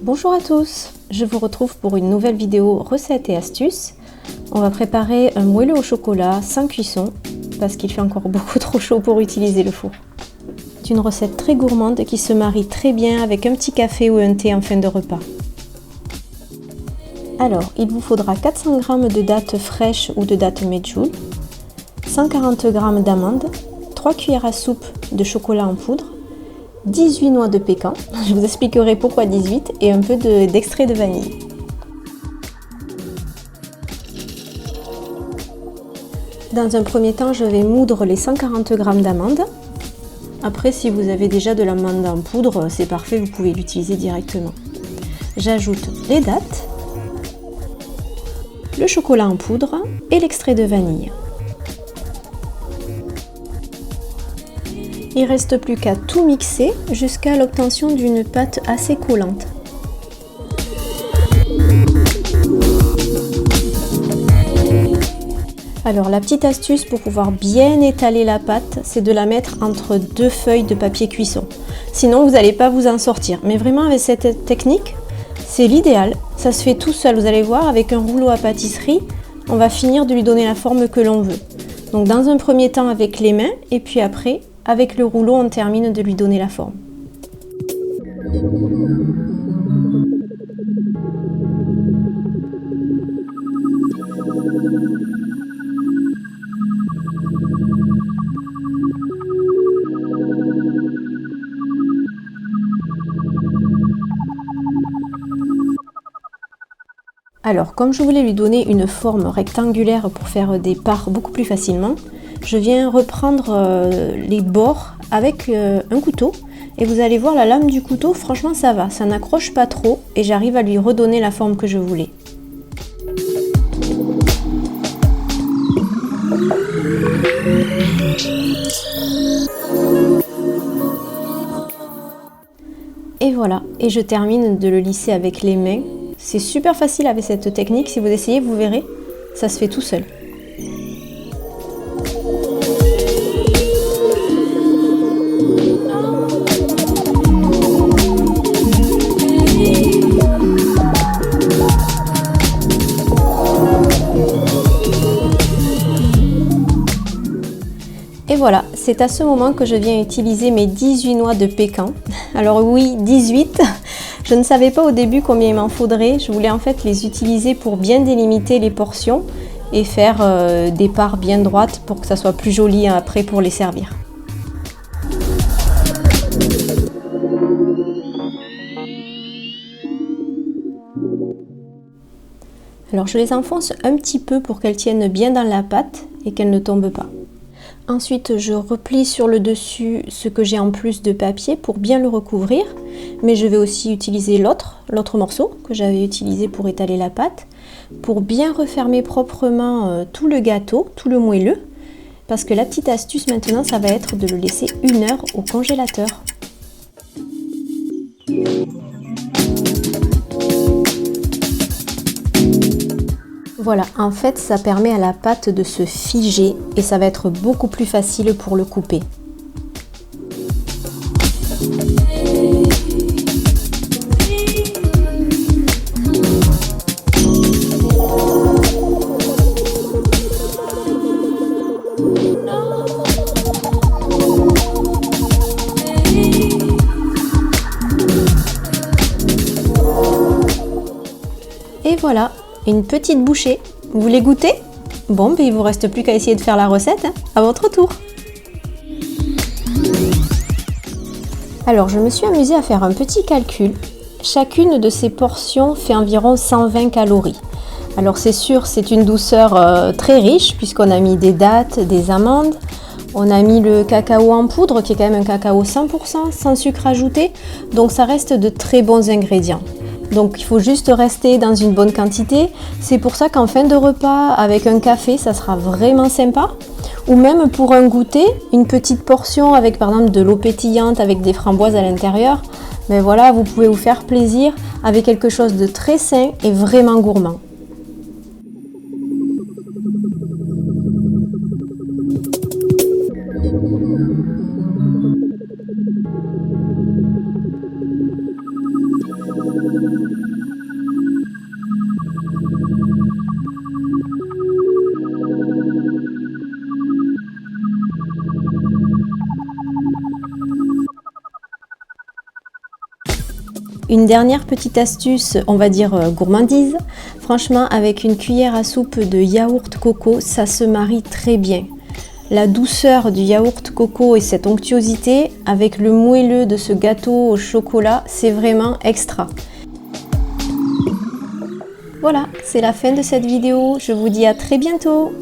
Bonjour à tous, je vous retrouve pour une nouvelle vidéo recettes et astuces. On va préparer un moelleux au chocolat sans cuisson parce qu'il fait encore beaucoup trop chaud pour utiliser le four. C'est une recette très gourmande qui se marie très bien avec un petit café ou un thé en fin de repas. Alors, il vous faudra 400 g de dattes fraîches ou de dattes medjool, 140 g d'amandes, 3 cuillères à soupe de chocolat en poudre, 18 noix de pécan, je vous expliquerai pourquoi 18, et un peu d'extrait de vanille. Dans un premier temps, je vais moudre les 140 g d'amandes. Après, si vous avez déjà de l'amande en poudre, c'est parfait, vous pouvez l'utiliser directement. J'ajoute les dattes, le chocolat en poudre et l'extrait de vanille. Il ne reste plus qu'à tout mixer jusqu'à l'obtention d'une pâte assez collante. Alors la petite astuce pour pouvoir bien étaler la pâte, c'est de la mettre entre deux feuilles de papier cuisson. Sinon vous n'allez pas vous en sortir. Mais vraiment avec cette technique, c'est l'idéal. Ça se fait tout seul, vous allez voir, avec un rouleau à pâtisserie, on va finir de lui donner la forme que l'on veut. Donc dans un premier temps avec les mains et puis après, avec le rouleau, on termine de lui donner la forme. Alors, comme je voulais lui donner une forme rectangulaire pour faire des parts beaucoup plus facilement, je viens reprendre les bords avec un couteau et vous allez voir la lame du couteau, franchement ça va, ça n'accroche pas trop et j'arrive à lui redonner la forme que je voulais. Et voilà, et je termine de le lisser avec les mains. C'est super facile avec cette technique, si vous essayez, vous verrez, ça se fait tout seul. Et voilà, c'est à ce moment que je viens utiliser mes 18 noix de pécan. Alors oui, 18. Je ne savais pas au début combien il m'en faudrait. Je voulais en fait les utiliser pour bien délimiter les portions et faire des parts bien droites pour que ça soit plus joli après pour les servir. Alors je les enfonce un petit peu pour qu'elles tiennent bien dans la pâte et qu'elles ne tombent pas. Ensuite, je replie sur le dessus ce que j'ai en plus de papier pour bien le recouvrir. Mais je vais aussi utiliser l'autre morceau que j'avais utilisé pour étaler la pâte, pour bien refermer proprement tout le gâteau, tout le moelleux. Parce que la petite astuce maintenant, ça va être de le laisser 1 heure au congélateur. Voilà, en fait, ça permet à la pâte de se figer et ça va être beaucoup plus facile pour le couper. Et voilà, une petite bouchée. Vous voulez goûter? Bon, ben il vous reste plus qu'à essayer de faire la recette, hein, à votre tour. Alors, je me suis amusée à faire un petit calcul. Chacune de ces portions fait environ 120 calories. Alors c'est sûr, c'est une douceur très riche puisqu'on a mis des dattes, des amandes. On a mis le cacao en poudre qui est quand même un cacao 100% sans sucre ajouté. Donc ça reste de très bons ingrédients. Donc il faut juste rester dans une bonne quantité. C'est pour ça qu'en fin de repas, avec un café, ça sera vraiment sympa. Ou même pour un goûter, une petite portion avec par exemple de l'eau pétillante avec des framboises à l'intérieur. Mais voilà, vous pouvez vous faire plaisir avec quelque chose de très sain et vraiment gourmand. Une dernière petite astuce, on va dire gourmandise. Franchement, avec une cuillère à soupe de yaourt coco, ça se marie très bien. La douceur du yaourt coco et cette onctuosité avec le moelleux de ce gâteau au chocolat, c'est vraiment extra. Voilà, c'est la fin de cette vidéo. Je vous dis à très bientôt.